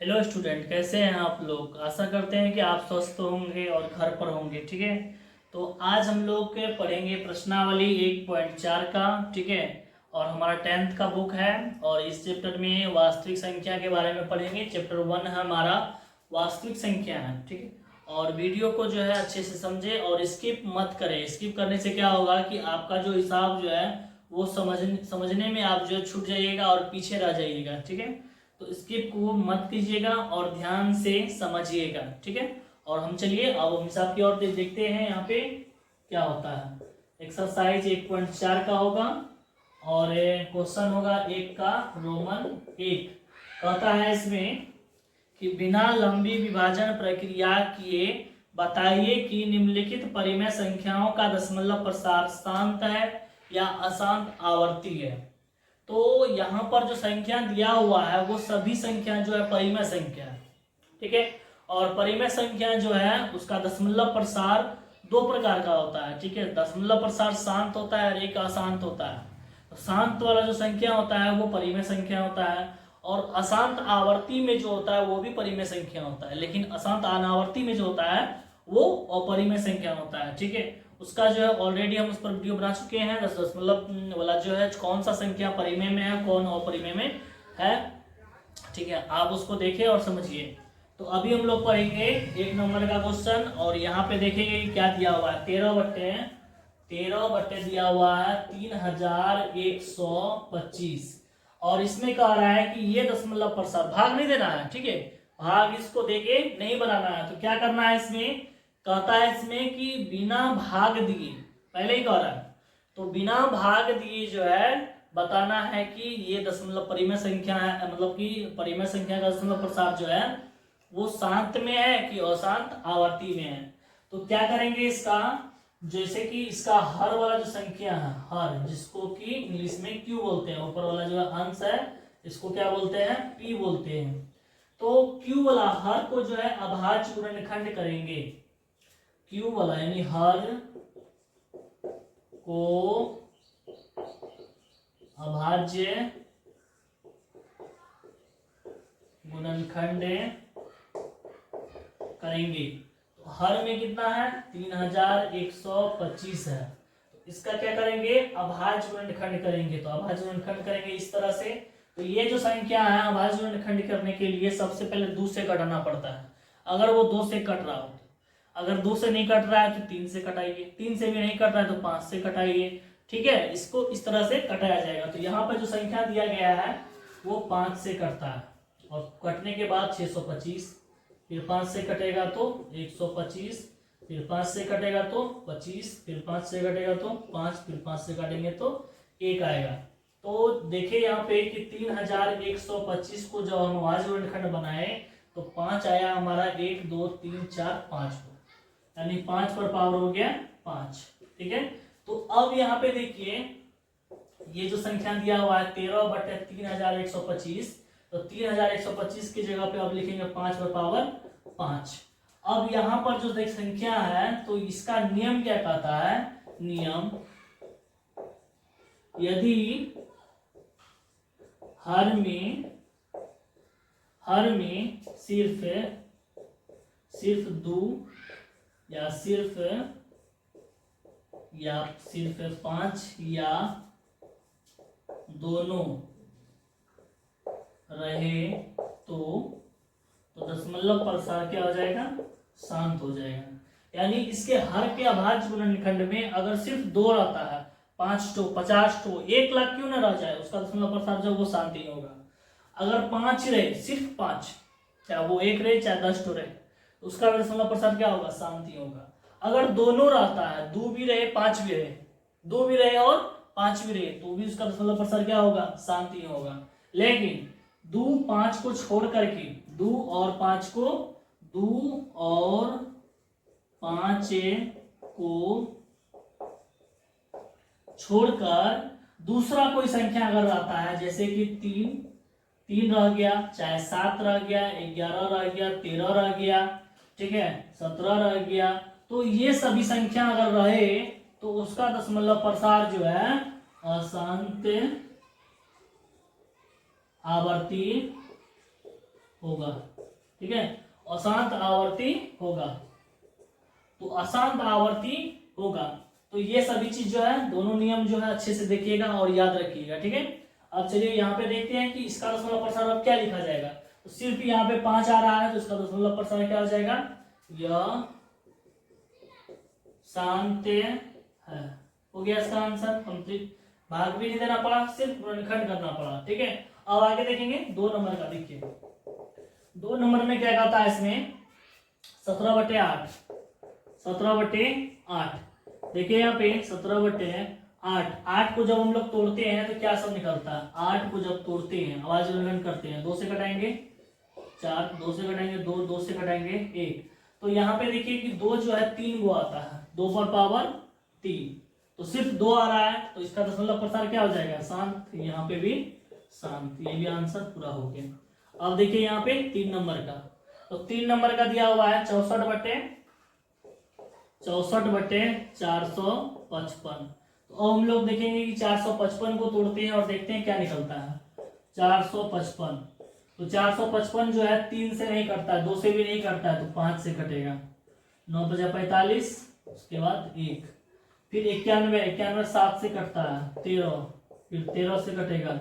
Hello student, कैसे हैं आप लोग। आशा करते हैं कि आप स्वस्थ होंगे और घर पर होंगे। ठीक है, तो आज हम लोग के पढ़ेंगे प्रश्नावली 1.4 का। ठीक है, और हमारा 10th का बुक है और इस चैप्टर में वास्तविक संख्या के बारे में पढ़ेंगे। चैप्टर 1 है हमारा वास्तविक संख्या है। ठीक है, और वीडियो को जो है अच्छे से समझे और स्किप मत करें। स्किप करने से क्या होगा कि आपका जो हिसाब जो है वो समझने में आप जो छूट जाइएगा और पीछे रह जाइएगा। ठीक है, तो स्किप को मत कीजिएगा और ध्यान से समझिएगा। ठीक है, और हम चलिए अब हम हिसाब की ओर देखते हैं यहाँ पे क्या होता है। एक्सरसाइज 1.4 का होगा और क्वेश्चन होगा 1 का रोमन 1। कहता है इसमें कि बिना लंबी विभाजन प्रक्रिया किए बताइए कि निम्नलिखित परिमेय संख्याओं का दशमलव प्रसार शांत है या अशांत आवर्ती है। तो यहाँ पर जो संख्या दिया हुआ है वो सभी संख्या जो है परिमेय संख्या है। ठीक है, और परिमेय संख्या जो है उसका दशमलव प्रसार दो प्रकार का होता है। ठीक है, दशमलव प्रसार शांत होता है और एक अशांत होता है। तो शांत वाला जो संख्या होता है वो परिमेय संख्या होता है और अशांत आवर्ती में जो होता है वो भी परिमेय संख्या होता है, लेकिन अशांत अनावर्ती में जो होता है वो अपरिमेय संख्या होता है। ठीक है, उसका जो है ऑलरेडी हम उस पर वीडियो बना चुके हैं। दशमलव वाला जो है कौन सा संख्या परिमेय में है कौन अपरिमेय में है। ठीक है, आप उसको देखें और समझिए। तो अभी हम लोग पढ़ेंगे 1 नंबर का क्वेश्चन और यहाँ पे देखेंगे क्या दिया हुआ है। 13 बट्टे दिया हुआ है 3125 और इसमें कह रहा है कि ये दशमलव प्रसार भाग नहीं देना है। ठीक है, भाग इसको देके नहीं बनाना है। तो क्या करना है इसमें, कहता है इसमें कि बिना भाग दिए, पहले ही कह रहा है तो बिना भाग दिए जो है बताना है कि ये दशमलव परिमेय संख्या है, मतलब कि परिमेय संख्या का दशमलव प्रसार जो है वो शांत में है कि अशांत आवर्ती में है। तो क्या करेंगे इसका, जैसे कि इसका हर वाला जो संख्या है, हर जिसको कि इंग्लिश में क्यू बोलते हैं, ऊपर वाला जो है अंश है इसको क्या बोलते हैं, पी बोलते हैं। तो क्यू वाला हर को जो है अभाज्य गुणनखंड करेंगे। क्यू वाला यानी हर को अभाज्य गुणनखंड करेंगे। तो हर में कितना है 3125 है। तो इसका क्या करेंगे, अभाज्य गुणनखंड करेंगे। तो अभाज्य गुणनखंड करेंगे इस तरह से। तो ये जो संख्या है अभाज्य गुणनखंड करने के लिए सबसे पहले 2 से कटाना पड़ता है। अगर वो 2 से कट रहा हो, अगर 2 से नहीं कट रहा है तो 3 से कटाइए, 3 से भी नहीं कट रहा है तो 5 से कटाइए। ठीक है, इसको इस तरह से कटाया जाएगा। तो यहाँ पर जो संख्या दिया गया है वो 5 से कटता है और कटने के बाद 625, फिर 5 से कटेगा तो 125, फिर 5 से कटेगा तो 25, फिर 5 से कटेगा तो 5, फिर 5 से काटेंगे तो 1 आएगा। तो देखिए यहाँ पे कि 3125 को जब हम अभाज्य गुणनखंड बनाए तो 5 आया हमारा, 1 2 3 4 5 को, यानी 5 पर पावर हो गया 5। ठीक है, तो अब यहाँ पे देखिए ये जो संख्या दिया हुआ है 13/3125, तो 3125 की जगह पे अब लिखेंगे 5 पर पावर 5। अब यहाँ पर जो देख संख्या है तो इसका नियम क्या कहता है, नियम यदि हर में सिर्फ 2 या सिर्फ 5 या दोनों रहे तो दशमलव प्रसार क्या हो जाएगा, शांत हो जाएगा। यानी इसके हर के अभाज्य गुणनखंड में अगर सिर्फ 2 रहता है, 5 तो 50 तो 1 लाख क्यों ना रह जाए, उसका दशमलव प्रसार जो वो शांत ही होगा। अगर 5 रहे, सिर्फ 5, चाहे वो 1 रहे चाहे 10 तो रहे, उसका दशमलव प्रसार क्या होगा, शांति होगा। अगर दोनों रहता है, 2 भी रहे 5 भी रहे, 2 भी रहे और 5 भी रहे, तो भी उसका दशमलव प्रसार क्या होगा, शांति होगा। लेकिन 2 5 को छोड़ करके 2 और 5 को 2 और 5 को छोड़कर दूसरा कोई संख्या अगर रहता है, जैसे कि 3 रह गया, चाहे 7 रह गया, 11 रह गया, 13 रह गया, ठीक है, 17 रह गया, तो ये सभी संख्या अगर रहे तो उसका दशमलव प्रसार जो है अशांत आवर्ती होगा, ठीक है, अशांत आवर्ती होगा। तो अशांत आवर्ती होगा। तो ये सभी चीज जो है, दोनों नियम जो है अच्छे से देखिएगा और याद रखिएगा, ठीक है। अब चलिए यहाँ पे देखते हैं कि इसका दशमलव प्रसार अब क्या लिखा जाएगा। तो सिर्फ यहाँ पे 5 आ रहा है, तो इसका दशमलव प्रसार क्या हो जाएगा, यह शांत है। हो गया इसका आंसर कंप्लीट। भाग भी नहीं देना पड़ा, सिर्फ गुणनखंड करना पड़ा, ठीक है। अब आगे देखेंगे 2 नंबर का। देखिए 2 नंबर में क्या कहता है, इसमें 17/8, 17/8। देखिए यहाँ पे 17/8, 8 को जब हम लोग तोड़ते हैं तो क्या सब निकलता है, 8 को जब तोड़ते हैं, आवाज गुणनखंड करते हैं, 2 से घटाएंगे 4, 2 से घटाएंगे 2, 2 से घटाएंगे 1। तो यहाँ पे देखिए कि 2 जो है 3 गो आता है, 2 पर पावर 3, तो सिर्फ 2 आ रहा है, तो इसका दशमलव प्रसार क्या हो जाएगा, शांत। यहाँ पे भी शांत, ये भी आंसर पूरा हो गया। अब देखिए यहाँ पे 3 नंबर का। तो 3 नंबर का दिया हुआ है 64/455। तो अब हम लोग देखेंगे कि 455 को तोड़ते हैं और देखते हैं क्या निकलता है। 455, तो 455 जो है 3 से नहीं कटता है, 2 से भी नहीं कटता है, तो 5 से कटेगा। 9 × 45, उसके बाद 1, फिर 91, 91 7 से कटता है, 13, फिर 13 से कटेगा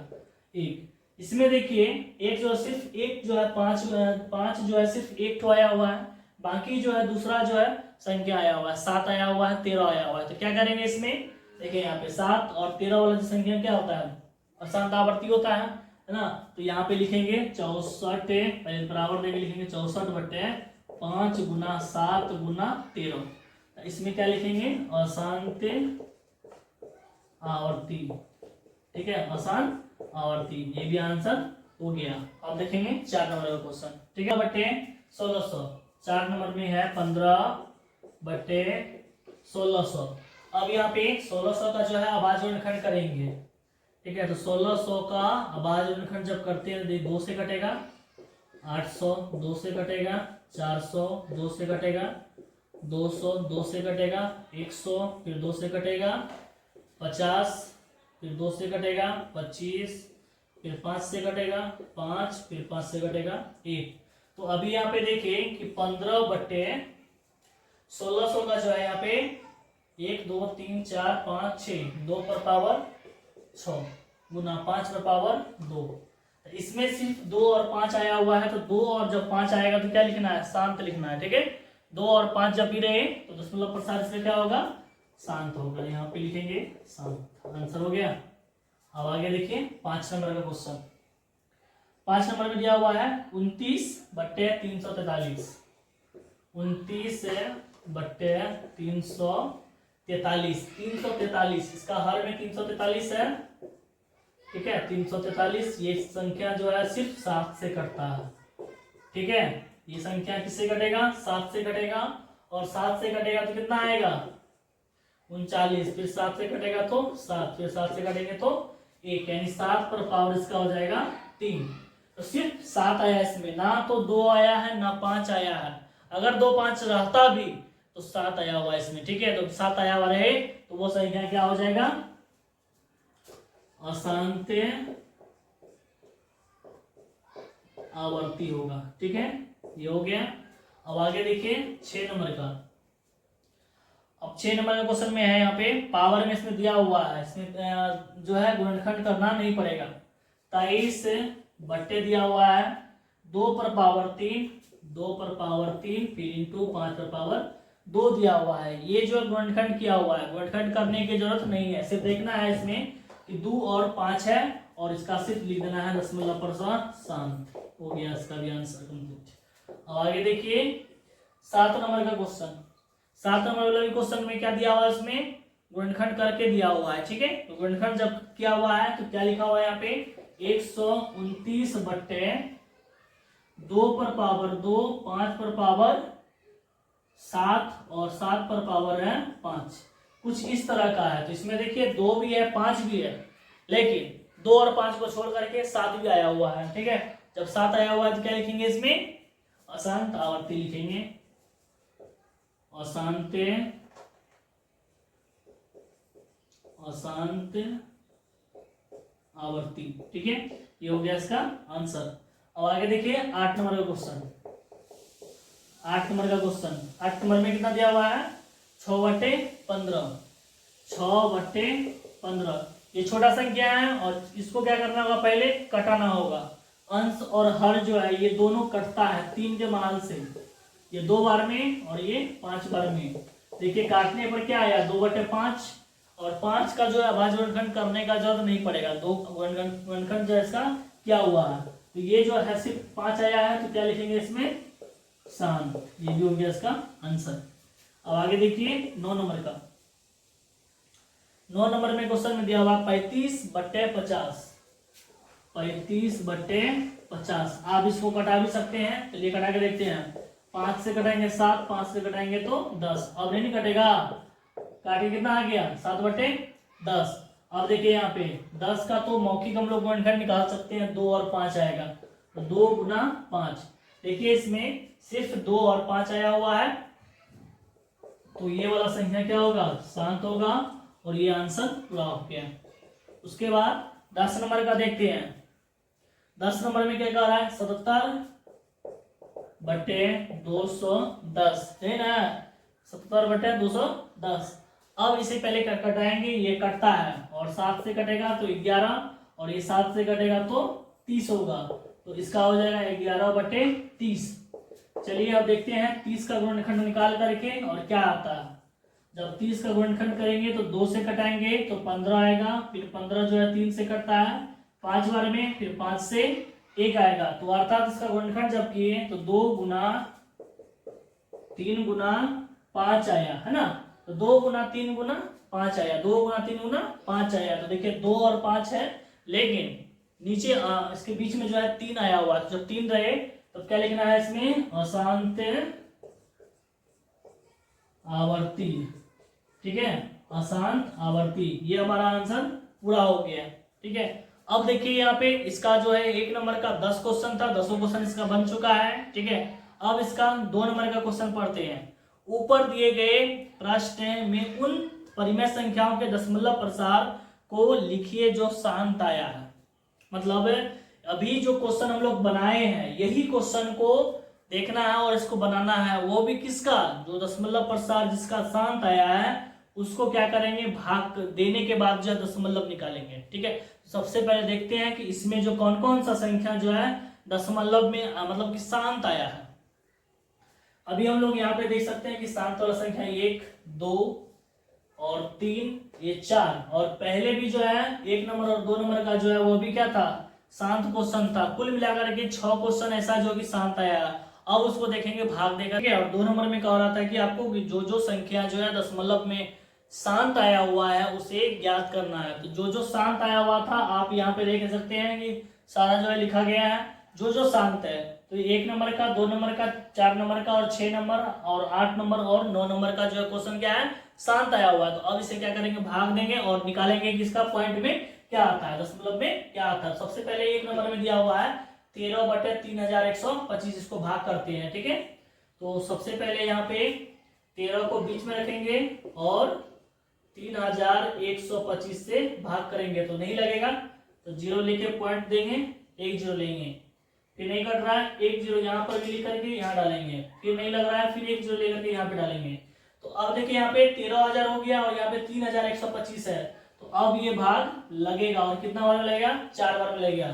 1। इसमें देखिए एक जो सिर्फ एक जो है 5 जो है सिर्फ एक तो आया हुआ है, बाकी जो है दूसरा जो है संख्या आया हुआ है, 7 आया हुआ है, 13 आया हुआ है। तो क्या करेंगे इसमें, देखिए यहाँ पे 7 और 13 वाला जो संख्या क्या होता है, अशांत आवर्ती होता है ना। तो यहाँ पे लिखेंगे 64, पहले बराबर देके लिखेंगे 64/5 × 7 × 13। इसमें क्या लिखेंगे, अशांत आवर्ती, ठीक है, अशांत आवर्ती। ये भी आंसर हो गया। अब देखेंगे 4 नंबर का क्वेश्चन, ठीक है, 1600। 4 नंबर में है 15/1600। अब यहाँ पे 1600 का जो है अभाज्य गुणनखंड करेंगे, ठीक है। तो 1600 का अभाज्य गुणनखंड जब करते हैं, 2 से कटेगा, 800 2 से कटेगा, 400 2 से कटेगा, 200 2 से कटेगा, 100 फिर 2 से कटेगा, 50 फिर 2 से कटेगा, 25 फिर 5 से कटेगा, 5 फिर 5 से कटेगा 1। तो अभी यहाँ पे देखिए कि 15/1600 का जो है यहाँ पे 1 2 3 4 5 6, 2 पर पावर 6 गुना 5 पर पावर 2। इसमें सिर्फ 2 और 5 आया हुआ है, तो 2 और जब 5 आएगा तो क्या लिखना है, शांत लिखना है, ठीक है। 2 और 5 जब भी रहे तो दशमलव प्रसार इसमें क्या होगा, शांत होगा। यहाँ पे लिखेंगे शांत, आंसर हो गया। अब आगे देखिए 5 नंबर का क्वेश्चन। 5 नंबर में दिया हुआ है 29/343, 29/343, 343। इसका हर में 343 है, ठीक है, 343। ये संख्या जो है सिर्फ 7 से कटता है, ठीक है। ये संख्या किससे कटेगा, 7 से कटेगा, और 7 से कटेगा तो कितना आएगा, 39, फिर 7 से कटेगा तो 7, फिर 7 से कटेंगे तो 1, यानी 7 पर पावर इसका हो जाएगा 3। तो सिर्फ 7 आया इसमें, ना तो 2 आया है ना 5 आया है। अगर 2 5 रहता भी तो 7 आया हुआ है इसमें, ठीक है। तो 7 आया हुआ रहे तो वो संख्या क्या हो जाएगा, अशांत आवर्ती होगा, ठीक है। ये हो गया। अब आगे देखिए 6 नंबर का। अब 6 नंबर का क्वेश्चन में है यहाँ पे पावर में इसमें दिया हुआ है, इसमें जो है गुणनखंड करना नहीं पड़ेगा। 23 बट्टे दिया हुआ है, 2 पर पावर 3, 2 पर पावर 3 फिर इंटू 5 पर पावर 2 दिया हुआ है। ये जो गुणनखंड किया हुआ है, गुणनखंड करने की जरूरत नहीं है, सिर्फ देखना है इसमें कि 2 और 5 है, और इसका सिर्फ लिख देना है दशमलव प्रसार शांत। हो गया इसका भी आंसर कंप्लीट। अब आगे देखिए 7 नंबर का क्वेश्चन। 7 नंबर वाले क्वेश्चन में क्या दिया हुआ है, इसमें गुणनखंड करके दिया हुआ है, ठीक है। तो गुणनखंड जब किया हुआ है तो क्या लिखा हुआ है यहाँ पे, 129/2 पर पावर 2, 5 पर पावर 7 और 7 पर पावर है 5, कुछ इस तरह का है। तो इसमें देखिए 2 भी है 5 भी है, लेकिन 2 और 5 को छोड़ करके 7 भी आया हुआ है, ठीक है। जब 7 आया हुआ है तो क्या लिखेंगे, इसमें अशांत आवर्ती लिखेंगे, अशांत आवर्ती, ठीक है। ये हो गया इसका आंसर। अब आगे देखिए 8 नंबर का क्वेश्चन। 8 नंबर का क्वेश्चन, 8 नंबर में कितना दिया हुआ है? 6/15। 6/15 ये छोटा संख्या है और इसको क्या करना होगा? पहले कटाना होगा। अंश और हर जो है ये दोनों कटता है 3 के मान से, ये 2 बार में और ये 5 बार में। देखिए काटने पर क्या आया? 2/5 और 5 का जो है अभाज्य गुणनखंड करने का जरूरत नहीं पड़ेगा। 2 गुणनखंड जो है इसका क्या हुआ है, तो ये जो है सिर्फ 5 आया है, तो क्या लिखेंगे इसमें? शांत। ये भी हो गया इसका आंसर। अब आगे देखिए 9 नंबर का। 9 नंबर में क्वेश्चन में दिया हुआ 35/50। 35/50 आप इसको कटा भी सकते हैं, चलिए कटा के देखते हैं। 5 से कटाएंगे 7, 5 से कटाएंगे तो 10। अब नहीं कटेगा, काटे कितना आ गया? 7/10। अब देखिए यहाँ पे 10 का तो मौखिक हम लोग गुणनखंड निकाल सकते हैं, 2 और 5 आएगा, तो 2 गुना 5। देखिए इसमें सिर्फ 2 और 5 आया हुआ है, तो ये वाला संख्या क्या होगा? शांत होगा और ये आंसर पूरा हो गया। उसके बाद 10 नंबर का देखते हैं। 10 नंबर में क्या कह रहा है? 70/210 है ना? 70/210। अब इसे पहले कटाएंगे, ये कटता है और 7 से कटेगा तो 11 और ये 7 से कटेगा तो 30 होगा, तो इसका हो जाएगा 11/30। चलिए अब देखते हैं 30 का गुणनखंड निकाल करके और क्या आता है। जब 30 का गुणनखंड करेंगे तो 2 से कटाएंगे तो 15 आएगा, फिर 15 जो है 3 से कटता है 5 बार में, फिर 5 से 1 आएगा, तो अर्थात इसका गुणनखंड जब किए तो 2 गुना 3 गुना 5 आया है ना, तो 2 गुना 3 गुना 5 आया, 2 गुना 3 गुना 5 आया। तो देखिए 2 और 5 है, लेकिन नीचे इसके बीच में जो है 3 आया हुआ है, तो जब 3 रहे तो क्या लिखना है इसमें? अशांत आवर्ती। ठीक है, अशांत आवर्ती। ये हमारा आंसर पूरा हो गया। ठीक है, अब देखिए यहाँ पे इसका जो है 1 नंबर का 10 क्वेश्चन था, 10 क्वेश्चन इसका बन चुका है। ठीक है, अब इसका 2 नंबर का क्वेश्चन पढ़ते हैं। ऊपर दिए गए प्रश्न में उन परिमेय संख्याओं के दशमलव प्रसार को लिखिए जो शांत आया है। मतलब अभी जो क्वेश्चन हम लोग बनाए हैं यही क्वेश्चन को देखना है और इसको बनाना है, वो भी किसका? जो दशमलव प्रसार जिसका शांत आया है उसको क्या करेंगे? भाग देने के बाद जो है दशमलव निकालेंगे। ठीक है, सबसे पहले देखते हैं कि इसमें जो कौन कौन सा संख्या जो है दशमलव में मतलब कि शांत आया है। अभी हम लोग यहाँ पे देख सकते हैं कि शांत वाला संख्या 1, 2 और 3, ये 4, और पहले भी जो है 1 नंबर और 2 नंबर का जो है वो भी क्या था? शांत क्वेश्चन था। कुल मिलाकर के 6 क्वेश्चन ऐसा जो कि शांत आया। अब उसको देखेंगे भाग देकर। और 2 नंबर में कह रहा था कि आपको जो जो संख्या जो है दशमलव में शांत आया हुआ है उसे ज्ञात करना है। तो जो जो शांत आया हुआ था आप यहाँ पे देख सकते हैं कि सारा जो है लिखा गया है, जो जो शांत है। तो 1 नंबर का, 2 नंबर का, 4 नंबर का और 6 नंबर और 8 नंबर और 9 नंबर का जो है क्वेश्चन क्या है? शांत आया हुआ है। तो अब इसे क्या करेंगे? भाग देंगे और निकालेंगे कि इसका पॉइंट में क्या आता है, दशमलव में क्या आता है। सबसे पहले 1 नंबर में दिया हुआ है 13/3125, इसको भाग करते हैं। ठीक है, तो सबसे पहले यहाँ पे 13 को बीच में रखेंगे और 3125 से भाग करेंगे तो नहीं लगेगा, तो 0 लेके पॉइंट देंगे, 1 0 लेंगे, फिर नहीं कट रहा है 1 0 यहाँ पर भी लिख करके यहाँ डालेंगे, फिर नहीं लग रहा है फिर 1 0 लेकर के यहाँ पे डालेंगे। तो अब देखिए यहाँ पे 13,000 हो गया और यहाँ पे 3125 है, तो अब ये भाग लगेगा और कितना बार में लगेगा? 4 बार में लगेगा।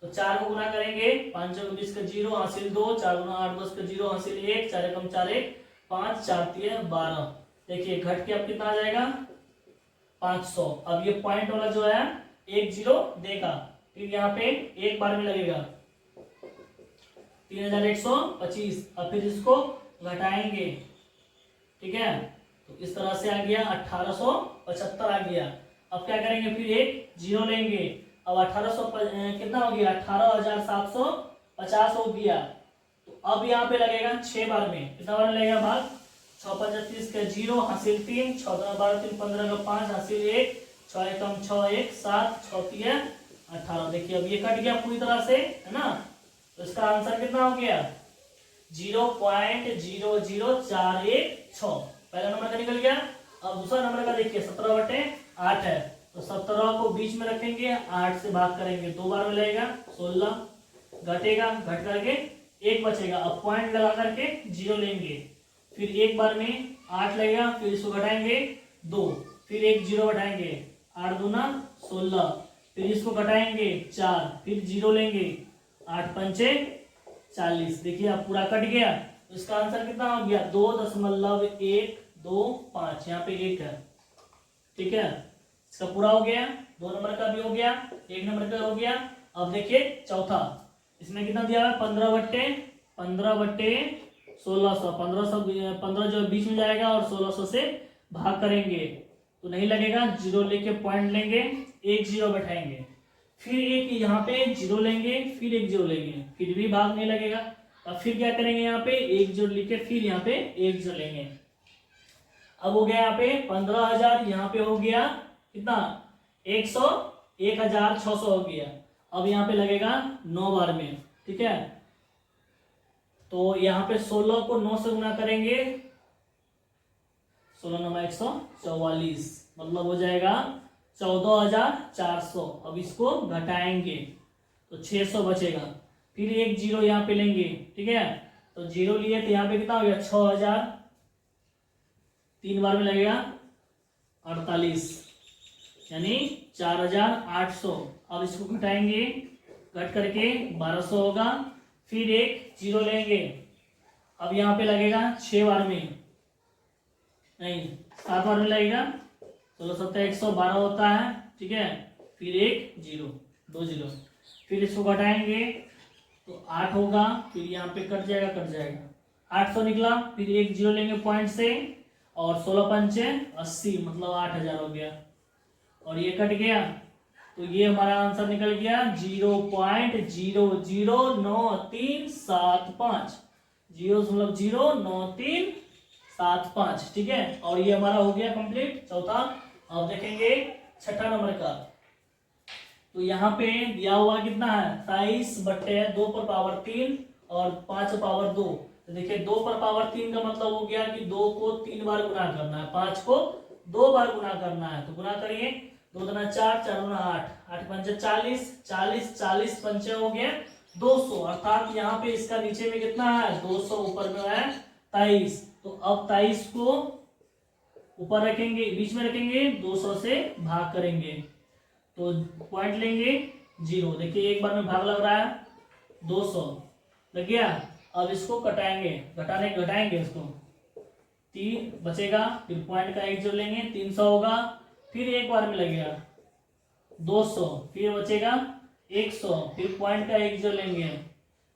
तो 4 को गुना करेंगे, 5 चौक 20 का 0 हासिल 2, 4 गुना 8 10 का 0 हासिल 1, 4 एकम 4 1 5, 4 3 12। देखिए घट के अब कितना आ जाएगा? 500। अब ये पॉइंट वाला जो है 1 0 देगा, फिर यहाँ पे एक बार में लगेगा 3125। अब फिर इसको घटाएंगे। ठीक है, तो इस तरह से आ गया 1875 आ गया। अब क्या करेंगे? फिर एक 0 लेंगे। अब 1800 कितना हो गया? 18,750 हो गया। तो अब यहाँ पे लगेगा 6 बार में, कितना बार लगेगा भाग? 6 5 30 का 0 हासिल 3, 6 2 12 3 15 का 5 हासिल 1, 6 एकम 6 1 7, 6 3 18। देखिए अब ये कट गया पूरी तरह से, है ना। तो इसका आंसर कितना हो गया? 0.00416। पहला नंबर का निकल गया। अब दूसरा नंबर का देखिए 17/8 है, तो 17 को बीच में रखेंगे, 8 से भाग करेंगे 2 बार में लगेगा 16, घटेगा, घट करके 1 बचेगा। अब पॉइंट लगा करके 0 लेंगे, फिर एक बार में 8 लगेगा, फिर इसको घटाएंगे 2, फिर एक 0 घटाएंगे, 8 दूना 16, फिर इसको घटाएंगे 4, फिर 0 लेंगे, 8 पंचे 40। देखिए अब पूरा कट गया, तो इसका आंसर कितना हो गया 2.125। यहाँ पे 1 है, ठीक है, इसका पूरा हो गया, 2 नंबर का भी हो गया, 1 नंबर का हो गया। अब देखिए चौथा, इसमें कितना दिया है 15/1600। 15 जो बीच में जाएगा और 1600 से भाग करेंगे तो नहीं लगेगा, 0 लेके पॉइंट लेंगे, 1 0 बैठाएंगे, फिर एक यहाँ पे 0 लेंगे, फिर 1 0 लेंगे, फिर भी भाग नहीं लगेगा। अब फिर क्या करेंगे, यहाँ पे 1 0 लिखे, फिर यहाँ पे 1 0 लेंगे। अब हो गया यहाँ पे 15,000, यहाँ पे हो गया कितना 1,600 हो गया। अब यहाँ पे लगेगा 9 बार में, ठीक है, तो यहाँ पे 16 को 9 से गुना करेंगे, 16 9 144, मतलब हो जाएगा 14,400। अब इसको घटाएंगे तो 600 बचेगा, फिर एक 0 यहाँ पे लेंगे, ठीक है, तो 0 लिए तो यहाँ पे कितना हो गया 6,000, 3 बार में लगेगा 48, यानी 4,800। अब इसको घटाएंगे, घट करके 1,200 होगा, फिर एक 0 लेंगे, अब यहाँ पे लगेगा 6 बार में, नहीं 7 बार में लगेगा, 16 7 112 होता है, ठीक है, फिर एक 0 2 0, फिर इसको घटाएंगे तो 8 होगा, फिर यहाँ पे कट जाएगा 800 निकला, फिर एक 0 लेंगे पॉइंट से, और 16 पंचे 80, मतलब 8,000 हो गया, और ये कट गया, तो ये हमारा आंसर निकल गया 0.009375, 0.09375, ठीक है, और ये हमारा हो गया कंप्लीट चौथा। अब देखेंगे छठा नंबर का, तो यहाँ पे दिया हुआ कितना है 27/2 पर पावर 3 और 5 पावर 2। तो देखिए 2 पर पावर 3 का मतलब हो गया कि 2 को 3 बार गुना करना है, 5 को 2 बार गुना करना है, तो गुना करिए, 2 दूना 4, 4 दूना 8, 8 पंचे 40, 40 पंचे हो गए 200, अर्थात यहाँ पे इसका नीचे में कितना है 200, ऊपर में है 23। तो अब 23 को ऊपर रखेंगे, बीच में रखेंगे, 200 से भाग करेंगे, तो पॉइंट लेंगे 0। देखिए एक बार में भाग लग रहा है 200 लग गया। अब इसको घटाएंगे इसको, 3 बचेगा, फिर पॉइंट का 1 जोड़ लेंगे, 300 होगा, फिर एक बार में लगेगा 200, फिर बचेगा 100, फिर पॉइंट का 1 जोड़ लेंगे,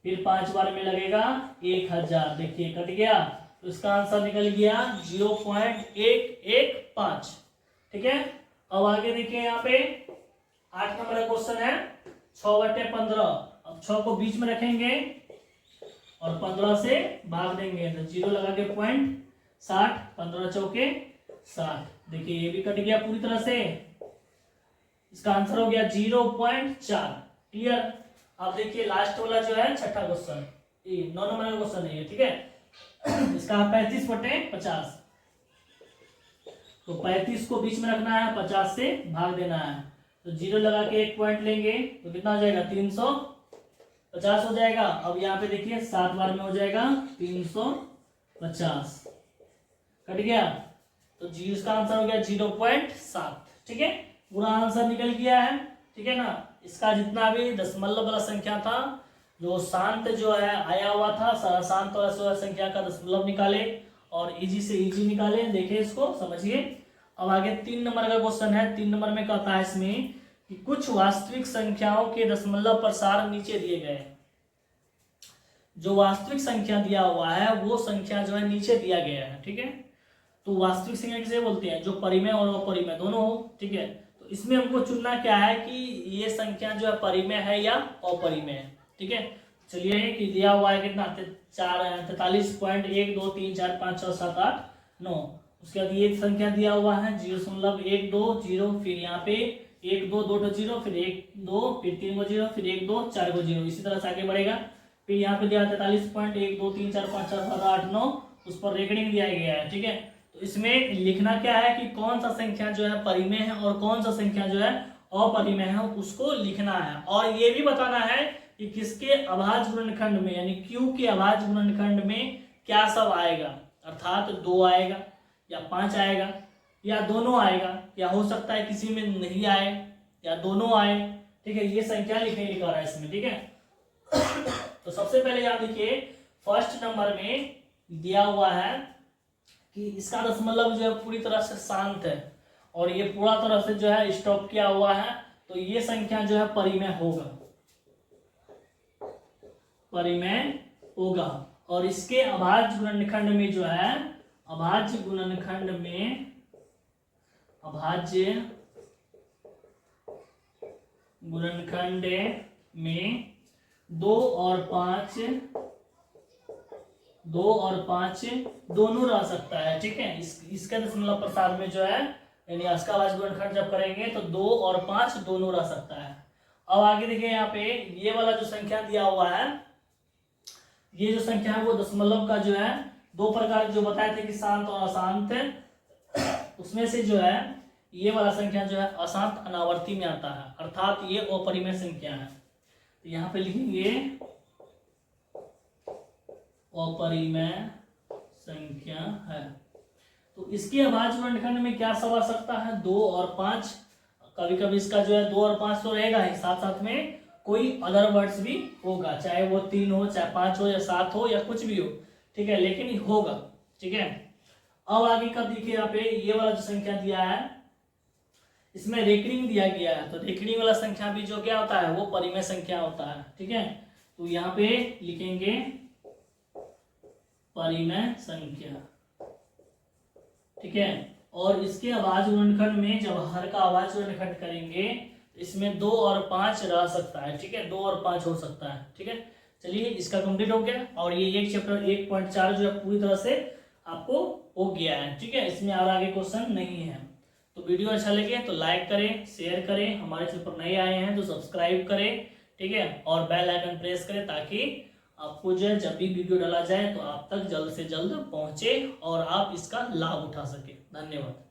फिर 5 बार में लगेगा 1000। देखिए कट गया, तो इसका आंसर निकल गया 0.115, ठीक है। अब आगे देखिए, यहाँ पे 8 नंबर का क्वेश्चन है 6/15। अब 6 को बीच में रखेंगे और 15 से भाग देंगे, तो 0 लगा के पॉइंट 60, 15 चौके 60। देखिए ये भी कट गया पूरी तरह से, इसका आंसर हो गया 0.4। क्लियर। अब देखिए लास्ट वाला जो है छठा क्वेश्चन, 9 नंबर का क्वेश्चन है ये, ठीक है। इसका 35/50, तो 35 को बीच में रखना है, 50 से भाग देना है, तो 0 लगा के 1 पॉइंट लेंगे, तो कितना हो जाएगा 350 हो जाएगा। अब यहाँ पे देखिए 7 बार में हो जाएगा 350, कट गया, तो जी इसका आंसर हो गया 0.7, ठीक है। पूरा आंसर निकल गया है, ठीक है ना। इसका जितना भी दशमलव वाला संख्या था, जो शांत जो है आया हुआ था, शांत वाला संख्या का दशमलव निकाले और इजी से इजी निकाले, देखिए इसको समझिए। अब आगे 3 नंबर का क्वेश्चन है। 3 नंबर में कहता है इसमें कि कुछ वास्तविक संख्याओं के दशमलव प्रसार नीचे दिए गए। जो वास्तविक संख्या दिया हुआ है वो संख्या जो है नीचे दिया गया है, ठीक है। तो वास्तविक संख्या किसे बोलते हैं, जो परिमेय और अपरिमेय दोनों हो, ठीक है। तो इसमें हमको चुनना क्या है कि ये संख्या जो है परिमेय है या अपरिमेय है, ठीक है। चलिए कि दिया हुआ है कितना 43.1 2 3 4 5 6 7 8 9। उसके बाद ये संख्या दिया हुआ है 0.120, फिर यहाँ पे 1 2 2 0, फिर 1 2, फिर 3 को 0, फिर 1 2 4 को 0, इसी तरह से आगे बढ़ेगा। फिर यहाँ पे दिया 43.1 2 3 4 5 6 7 8 9, उस पर रेकॉर्डिंग दिया गया है, ठीक है। तो इसमें लिखना क्या है कि कौन सा संख्या जो है परिमेय है और कौन सा संख्या जो है अपरिमेय है, उसको लिखना है। और ये भी बताना है कि किसके अभाज्य गुणनखंड में यानी Q के अभाज्य गुणनखंड में क्या सब आएगा, अर्थात 2 आएगा या 5 आएगा या दोनों आएगा, या हो सकता है किसी में नहीं आए या दोनों आए। ठीक है, ये संख्या लिखने लिखा रहा है इसमें। ठीक है, तो सबसे पहले यहाँ देखिए फर्स्ट नंबर में दिया हुआ है कि इसका दशमलव जो है पूरी तरह से शांत है और ये पूरा तरह से जो है स्टॉप किया हुआ है, तो ये संख्या जो है परिमेय होगा, परिमेय होगा। और इसके अभाज्य गुणनखंड में जो है अभाज्य गुणनखंड में 2 और 5 दोनों रह सकता है। ठीक है, इसका दशमलव प्रसाद में जो है यानी इसका अभाज्य गुणनखंड जब करेंगे तो 2 और 5 दोनों रह सकता है। अब आगे देखिए यहाँ पे ये वाला जो संख्या दिया हुआ है, ये जो संख्या है वो दशमलव का जो है 2 प्रकार जो बताए थे कि शांत और अशांत, उसमें से जो है ये वाला संख्या जो है अशांत अनावर्ती में आता है, अर्थात ये अपरिमेय संख्या है। तो यहाँ पे लिखेंगे अपरिमेय संख्या है। तो इसके अभाज्य गुणनखंड में क्या सब आ सकता है, 2 और 5। कभी कभी इसका जो है 2 और 5 तो रहेगा ही, साथ साथ में कोई अदर वर्ड्स भी होगा, चाहे वो 3 हो, चाहे 5 हो या 7 हो या कुछ भी हो। ठीक है, लेकिन होगा। ठीक है, अब आगे का देखिए यहाँ पे ये वाला जो संख्या दिया है इसमें रेकरिंग दिया गया है, तो रेकरिंग वाला संख्या भी जो क्या होता है वो परिमेय संख्या होता है। ठीक है, तो यहाँ पे लिखेंगे परिमेय संख्या। ठीक है, और इसके अभाज्य गुणनखंड में जब हर का अभाज्य गुणनखंड करेंगे इसमें 2 और 5 रह सकता है। ठीक है, 2 और 5 हो सकता है। ठीक है, चलिए इसका कंप्लीट हो गया और ये एक चैप्टर 1.4 जो है पूरी तरह से आपको हो गया है। ठीक है, इसमें और आगे क्वेश्चन नहीं है। तो वीडियो अच्छा लगे तो लाइक करें, शेयर करें, हमारे चैनल पर नए आए हैं तो सब्सक्राइब करें। ठीक है, और बेल आइकन प्रेस करें ताकि आपको जो है जब भी वीडियो डाला जाए तो आप तक जल्द से जल्द पहुंचे और आप इसका लाभ उठा सके। धन्यवाद।